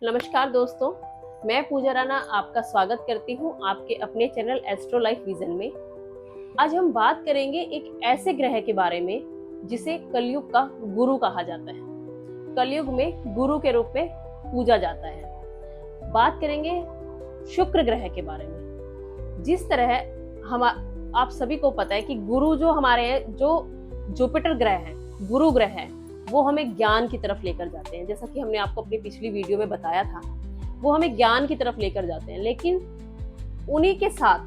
नमस्कार दोस्तों, मैं पूजा राणा आपका स्वागत करती हूँ आपके अपने चैनल एस्ट्रो लाइफ विजन में। आज हम बात करेंगे एक ऐसे ग्रह के बारे में जिसे कलयुग का गुरु कहा जाता है। कलयुग में गुरु के रूप में पूजा जाता है। बात करेंगे शुक्र ग्रह के बारे में। जिस तरह हम आप सभी को पता है कि गुरु जो हमारे हैं, जो जुपिटर ग्रह है, गुरु ग्रह है, वो हमें ज्ञान की तरफ लेकर जाते हैं। जैसा कि हमने आपको अपनी पिछली वीडियो में बताया था, वो हमें ज्ञान की तरफ लेकर जाते हैं। लेकिन उन्हीं के साथ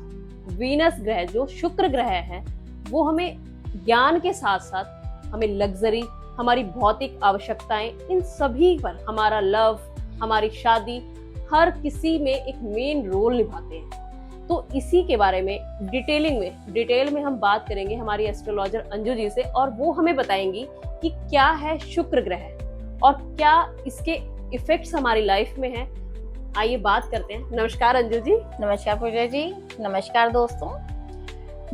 वीनस ग्रह जो शुक्र ग्रह है, वो हमें ज्ञान के साथ साथ हमें लग्जरी, हमारी भौतिक आवश्यकताएं, इन सभी पर हमारा लव, हमारी शादी, हर किसी में एक मेन रोल निभाते हैं। तो इसी के बारे में डिटेल में हम बात करेंगे हमारी एस्ट्रोलॉजर अंजू जी से, और वो हमें बताएंगी कि क्या है शुक्र ग्रह और क्या इसके इफेक्ट्स हमारी लाइफ में हैं। आइए बात करते हैं। नमस्कार अंजू जी। नमस्कार पूजा जी। नमस्कार दोस्तों।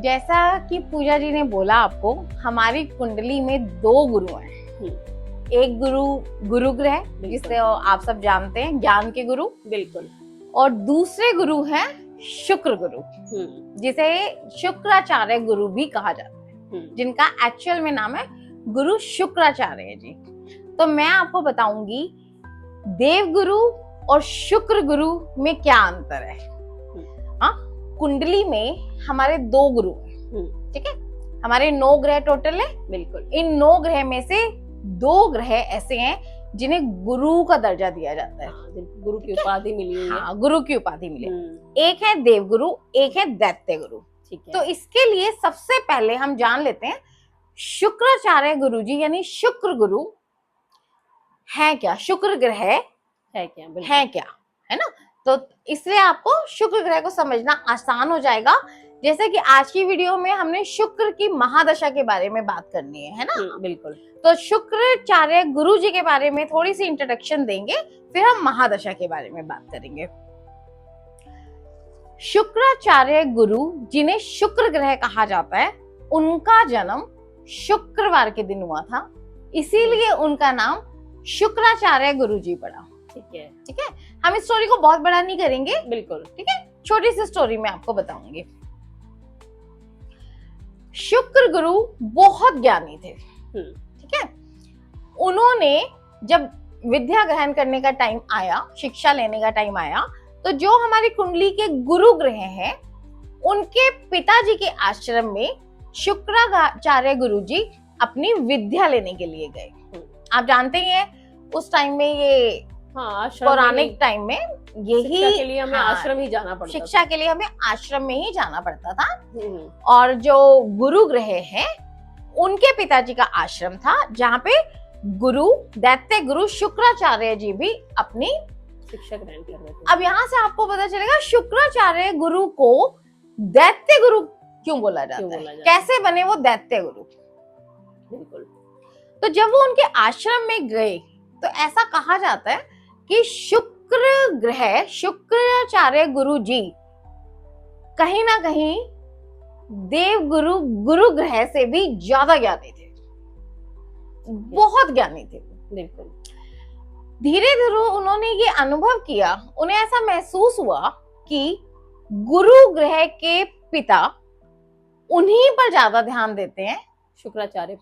जैसा कि पूजा जी ने बोला, आपको हमारी कुंडली में दो गुरु हैं। एक गुरु ग्रह जिसे आप सब जानते हैं, ज्ञान के गुरु। बिल्कुल। और दूसरे गुरु हैं शुक्र गुरु, जिसे शुक्राचार्य गुरु भी कहा जाता है, जिनका एक्चुअल में नाम है गुरु शुक्राचार्य जी। तो मैं आपको बताऊंगी देव गुरु और शुक्र गुरु में क्या अंतर है। कुंडली में हमारे दो गुरु हैं, ठीक है। हमारे 9 ग्रह टोटल है। बिल्कुल। इन 9 ग्रह में से 2 ग्रह ऐसे हैं जिन्हें गुरु का दर्जा दिया जाता है। गुरु की उपाधि मिली हुई है। हाँ, गुरु की उपाधि मिली। एक है देव गुरु, एक है दैत्य गुरु। ठीक है। तो इसके लिए सबसे पहले हम जान लेते हैं शुक्राचार्य गुरु जी यानी शुक्र गुरु है क्या, शुक्र ग्रह है क्या, है ना। तो इसलिए आपको शुक्र ग्रह को समझना आसान हो जाएगा। जैसे कि आज की वीडियो में हमने शुक्र की महादशा के बारे में बात करनी है ना। बिल्कुल। तो शुक्राचार्य गुरु जी के बारे में थोड़ी सी इंट्रोडक्शन देंगे, फिर हम महादशा के बारे में बात करेंगे। शुक्राचार्य गुरु जिन्हें शुक्र ग्रह कहा जाता है, उनका जन्म शुक्रवार के दिन हुआ था, इसीलिए उनका नाम शुक्राचार्य गुरु जी पड़ा। ठीक है। हम इस स्टोरी को बहुत बड़ा नहीं करेंगे। बिल्कुल। ठीक है, छोटी सी स्टोरी में आपको बताऊंगी। शुक्र गुरु बहुत ज्ञानी थे, ठीक है। उन्होंने जब विद्या ग्रहण करने का टाइम आया, शिक्षा लेने का टाइम आया, तो जो हमारी कुंडली के गुरु ग्रह हैं, उनके पिताजी के आश्रम में शुक्राचार्य गुरु जी अपनी विद्या लेने के लिए गए। आप जानते हैं उस टाइम में, ये पौराणिक टाइम में यही शिक्षा के लिए हमें आश्रम ही जाना पड़ता था। शिक्षा के लिए हमें आश्रम में ही जाना पड़ता था। और जो गुरु ग्रह है, उनके पिताजी का आश्रम था, जहाँ पे गुरु दैत्य गुरु शुक्राचार्य जी भी अपनी शिक्षा ग्रहण कर रहे थे। अब यहाँ से आपको पता चलेगा शुक्राचार्य गुरु को दैत्य गुरु क्यों बोला जाता है, कैसे बने वो दैत्य गुरु। बिल्कुल। तो जब वो उनके आश्रम में गए, तो ऐसा कहा जाता है कि शुक्र ग्रह शुक्राचार्य गुरु जी कहीं ना कहीं देव गुरु ग्रह से भी ज्यादा ज्ञानी थे, बहुत ज्ञानी थे। बिल्कुल। धीरे धीरे उन्होंने ये अनुभव किया, उन्हें ऐसा महसूस हुआ कि गुरु ग्रह के पिता उन्हीं पर ज्यादा ध्यान देते हैं, शुक्राचार्य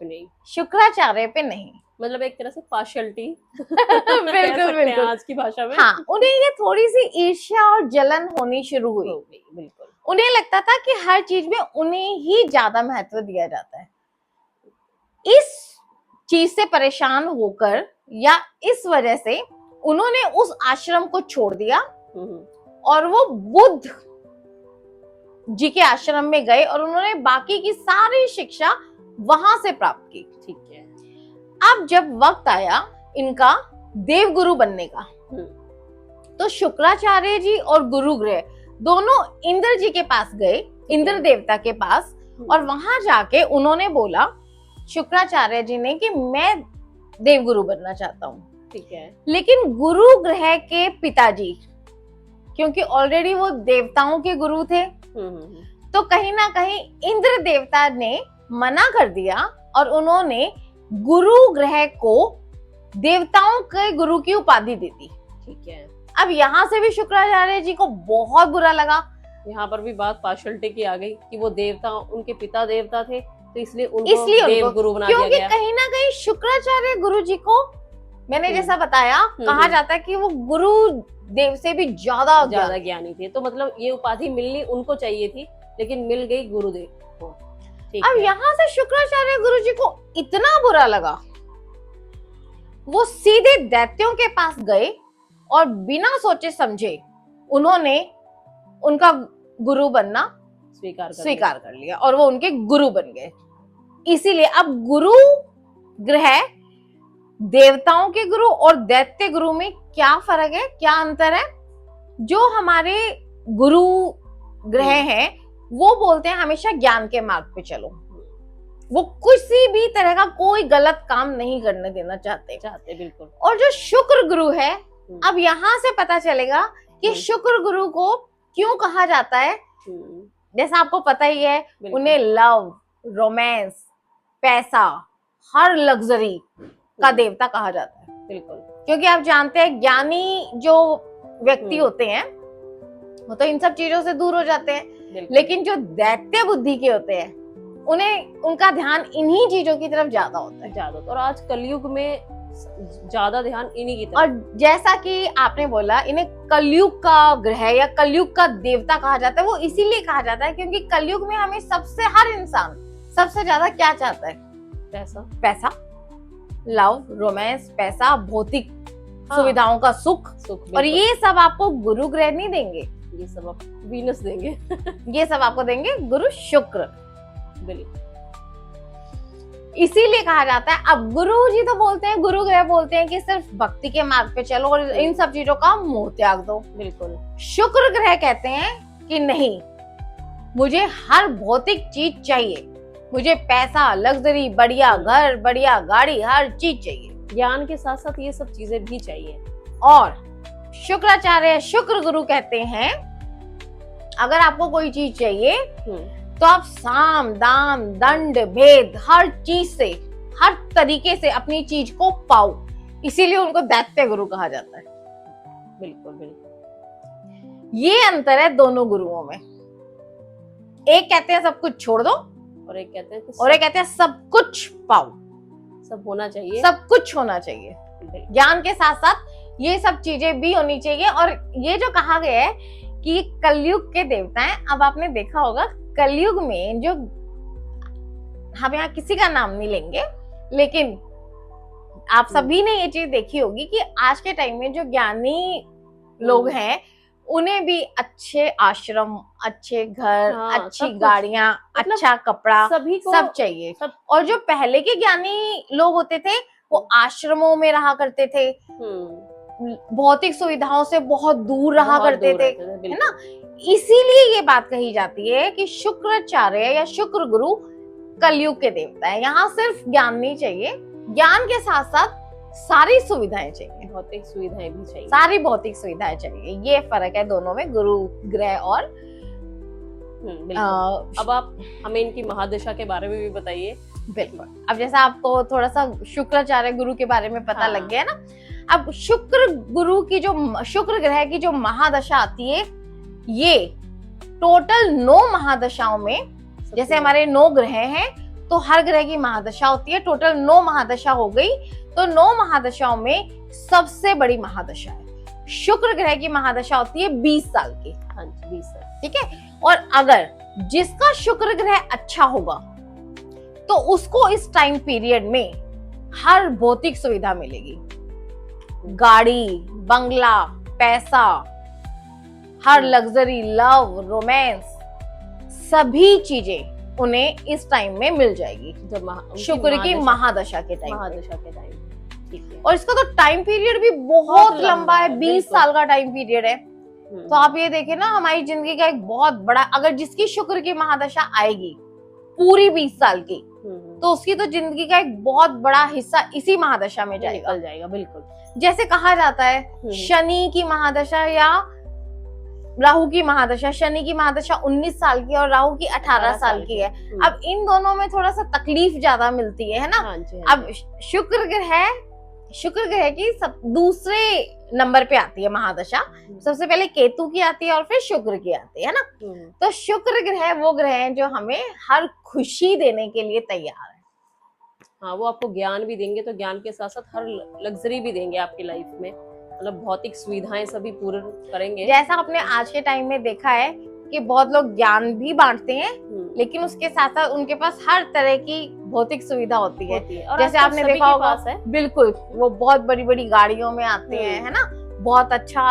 पे नहीं। मतलब एक तरह से पार्शियलिटी बिल्कुल आज की भाषा में। हाँ, उन्हें ये थोड़ी सी ईर्ष्या और जलन होनी शुरू हुई। बिल्कुल। उन्हें लगता था कि हर चीज में उन्हें ही ज्यादा महत्व दिया जाता है। इस चीज से परेशान होकर या इस वजह से उन्होंने उस आश्रम को छोड़ दिया और वो बुद्ध जी के आश्रम में गए और उन्होंने बाकी की सारी शिक्षा वहां से प्राप्त की। ठीक है। अब जब वक्त आया इनका देव गुरु बनने का, तो शुक्राचार्य जी और गुरु ग्रह दोनों इंद्र जी के पास गए, इंद्र देवता के पास, और वहां जाके उन्होंने बोला शुक्राचार्य जी ने कि मैं देव गुरु बनना चाहता हूँ। ठीक है। लेकिन गुरु ग्रह के पिताजी, क्योंकि ऑलरेडी वो देवताओं के गुरु थे, तो कहीं ना कहीं इंद्र देवता ने मना कर दिया और उन्होंने गुरु ग्रह को देवताओं के गुरु की उपाधि दे दी। ठीक है। अब यहाँ से भी शुक्राचार्य जी को बहुत बुरा लगा। यहाँ पर भी बात पार्शलिटी की आ गई कि वो देवता, उनके पिता देवता थे, तो इसलिए उनको देव गुरु बना दिया क्योंकि गया। कहीं ना कहीं शुक्राचार्य गुरु जी को, मैंने जैसा बताया, कहा जाता है कि वो गुरु देव से भी ज्यादा ज्ञानी थे। तो मतलब ये उपाधि मिलनी उनको चाहिए थी, लेकिन मिल गई गुरुदेव को। अब यहाँ से शुक्राचार्य गुरु जी को इतना बुरा लगा, वो सीधे दैत्यों के पास गए और बिना सोचे समझे उन्होंने उनका गुरु बनना स्वीकार कर लिया और वो उनके गुरु बन गए। इसीलिए अब गुरु ग्रह, देवताओं के गुरु और दैत्य गुरु में क्या फर्क है, क्या अंतर है? जो हमारे गुरु ग्रह हैं वो बोलते हैं हमेशा ज्ञान के मार्ग पे चलो, वो किसी भी तरह का कोई गलत काम नहीं करने देना चाहते बिल्कुल। और जो शुक्र गुरु है, अब यहाँ से पता चलेगा कि शुक्र गुरु को क्यों कहा जाता है। जैसा आपको पता ही है, उन्हें लव, रोमांस, पैसा, हर लग्जरी का देवता कहा जाता है बिल्कुल। क्योंकि आप जानते हैं ज्ञानी जो व्यक्ति होते हैं वो तो इन सब चीजों से दूर हो जाते हैं, लेकिन जो दैत्य बुद्धि के होते हैं उन्हें, उनका ध्यान इन्हीं चीजों की तरफ ज्यादा होता है। और आज कलयुग में ज्यादा ध्यान इन्हीं की तरफ। और जैसा कि आपने बोला, इन्हें कलयुग का ग्रह या कलयुग का देवता कहा जाता है। वो इसीलिए कहा जाता है क्योंकि कलयुग में हमें हर इंसान सबसे ज्यादा क्या चाहता है? पैसा, लव, रोमांस, पैसा, भौतिक सुविधाओं का सुख। और ये सब आपको गुरु ग्रह नहीं देंगे, ये सब आप वीनस देंगे ये सब आपको देंगे गुरु शुक्र। बिल्कुल। इसीलिए कहा जाता है, अब गुरु जी तो बोलते हैं, गुरु ग्रह बोलते हैं कि सिर्फ भक्ति के मार्ग पे चलो और इन सब चीजों का मोह त्याग दो। बिल्कुल। शुक्र ग्रह कहते हैं कि नहीं, मुझे हर भौतिक चीज चाहिए, मुझे पैसा, लग्जरी, बढ़िया घर, बढ़िया गाड़ी, हर चीज चाहिए। ज्ञान के साथ साथ ये सब चीजें भी चाहिए। और शुक्राचार्य शुक्र गुरु कहते हैं अगर आपको कोई चीज चाहिए तो आप साम, दाम, दंड, भेद, हर चीज से, हर तरीके से अपनी चीज को पाओ। इसीलिए उनको दैत्य गुरु कहा जाता है। बिल्कुल बिल्कुल। ये अंतर है दोनों गुरुओं में। एक कहते हैं सब कुछ छोड़ दो और एक कहते हैं सब कुछ पाओ, सब होना चाहिए, सब कुछ होना चाहिए। ज्ञान के साथ साथ ये सब चीजें भी होनी चाहिए। और ये जो कहा गया है कि कलयुग के देवता हैं, अब आपने देखा होगा कलयुग में जो, हम यहाँ किसी का नाम नहीं लेंगे, लेकिन आप सभी ने ये चीज देखी होगी कि आज के टाइम में जो ज्ञानी लोग हैं उन्हें भी अच्छे आश्रम, अच्छे घर, अच्छी गाड़ियां, अच्छा कपड़ा, सभी को सब चाहिए। और जो पहले के ज्ञानी लोग होते थे वो आश्रमों में रहा करते थे, भौतिक सुविधाओं से बहुत दूर रहा करते थे, है ना। इसीलिए ये बात कही जाती है कि शुक्राचार्य या शुक्र गुरु कलयुग के देवता है। यहाँ सिर्फ ज्ञान नहीं चाहिए, ज्ञान के साथ साथ सारी सुविधाएं चाहिए, भौतिक सुविधाएं भी चाहिए, सारी भौतिक सुविधाएं चाहिए। ये फर्क है दोनों में, गुरु ग्रह और अब आप हमें इनकी महादशा के बारे में भी बताइए। बिल्कुल। अब जैसा आपको थोड़ा सा शुक्राचार्य गुरु के बारे में पता लग गया ना, अब शुक्र गुरु की जो, शुक्र ग्रह की जो महादशा आती है, ये टोटल 9 महादशाओं में, जैसे हमारे 9 ग्रह हैं तो हर ग्रह की महादशा होती है, टोटल 9 महादशा हो गई। तो 9 महादशाओं में सबसे बड़ी महादशा है शुक्र ग्रह की महादशा होती है 20 साल की। हाँ जी, 20 साल। ठीक है। और अगर जिसका शुक्र ग्रह अच्छा होगा तो उसको इस टाइम पीरियड में हर भौतिक सुविधा मिलेगी, गाड़ी, बंगला, पैसा, हर लग्जरी, लव, रोमांस, सभी चीजें उन्हें इस टाइम में मिल जाएगी जब शुक्र की महादशा के टाइम। ठीक है। और इसका तो टाइम पीरियड भी बहुत लंबा है, 20 साल का टाइम पीरियड है। तो आप ये देखें ना, हमारी जिंदगी का एक बहुत बड़ा, अगर जिसकी शुक्र की महादशा आएगी पूरी 20 साल की, तो उसकी तो जिंदगी का एक बहुत बड़ा हिस्सा इसी महादशा में जाएगा। बिल्कुल। जैसे कहा जाता है शनि की महादशा या राहु की महादशा, शनि की महादशा 19 साल की और राहु की 18 साल की है। अब इन दोनों में थोड़ा सा तकलीफ ज्यादा मिलती है ना। हाँ जी। अब शुक्र ग्रह शुक्र ग्रह की सब दूसरे नंबर पे आती है महादशा। सबसे पहले केतु की आती है और फिर शुक्र की आती है ना। तो शुक्र ग्रह वो ग्रह है जो हमें हर खुशी देने के लिए तैयार है। हाँ, वो आपको ज्ञान भी देंगे, तो ज्ञान के साथ साथ हर लग्जरी भी देंगे आपकी लाइफ में, मतलब भौतिक सुविधाएं सभी पूर्ण करेंगे। जैसा आपने आज के टाइम में देखा है कि बहुत लोग ज्ञान भी बांटते हैं, लेकिन उसके साथ साथ उनके पास हर तरह की भौतिक सुविधा होती है। और जैसे आजकल आपने सभी देखा के होगा, पास है। बिल्कुल, वो बहुत बड़ी बड़ी गाड़ियों में आते हैं, है ना, बहुत अच्छा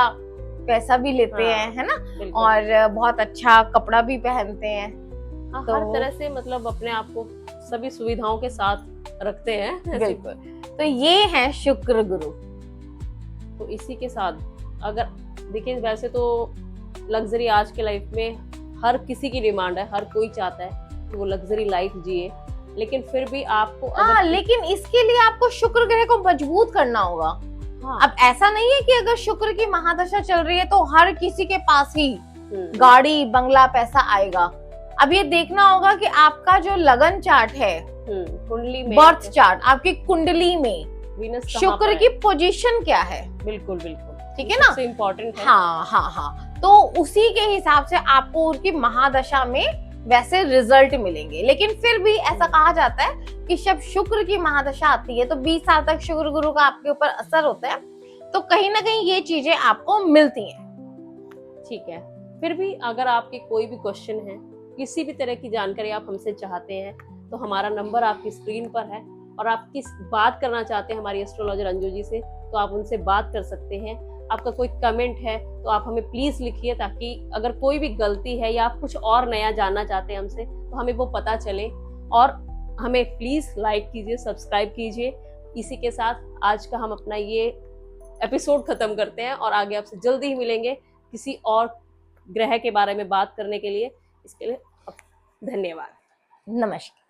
पैसा भी लेते हैं, है ना, और बहुत अच्छा कपड़ा भी पहनते हैं। हाँ, तो हर तरह से मतलब अपने आप को सभी सुविधाओं के साथ रखते हैं। बिल्कुल। तो ये है शुक्र गुरु। तो इसी के साथ अगर देखिए, वैसे तो लग्जरी आज के लाइफ में हर किसी की डिमांड है, हर कोई चाहता है कि वो लग्जरी लाइफ जिए, लेकिन फिर भी आपको लेकिन इसके लिए आपको शुक्र ग्रह को मजबूत करना होगा। अब ऐसा नहीं है कि अगर शुक्र की महादशा चल रही है तो हर किसी के पास ही गाड़ी बंगला पैसा आएगा। अब ये देखना होगा कि आपका जो लगन चार्ट है, कुंडली में, बर्थ चार्ट, आपकी कुंडली में शुक्र की पोजीशन क्या है। बिल्कुल बिल्कुल, ठीक है ना, सबसे इम्पोर्टेंट है। हाँ, तो उसी के हिसाब से आपको उनकी महादशा में वैसे रिजल्ट मिलेंगे। लेकिन फिर भी ऐसा कहा जाता है कि जब शुक्र की महादशा आती है तो 20 साल तक शुक्र गुरु का आपके ऊपर असर होता है, तो कहीं ना कहीं ये चीजें आपको मिलती हैं। ठीक है, फिर भी अगर आपके कोई भी क्वेश्चन है, किसी भी तरह की जानकारी आप हमसे चाहते हैं, तो हमारा नंबर आपकी स्क्रीन पर है, और आप किस बात करना चाहते हैं हमारी एस्ट्रोलॉजर अंजू जी से, तो आप उनसे बात कर सकते हैं। आपका कोई कमेंट है तो आप हमें प्लीज लिखिए, ताकि अगर कोई भी गलती है या आप कुछ और नया जानना चाहते हैं हमसे, तो हमें वो पता चले। और हमें प्लीज लाइक कीजिए, सब्सक्राइब कीजिए। इसी के साथ आज का हम अपना ये एपिसोड खत्म करते हैं, और आगे आपसे जल्दी ही मिलेंगे किसी और ग्रह के बारे में बात करने के लिए। इसके लिए धन्यवाद। नमस्कार।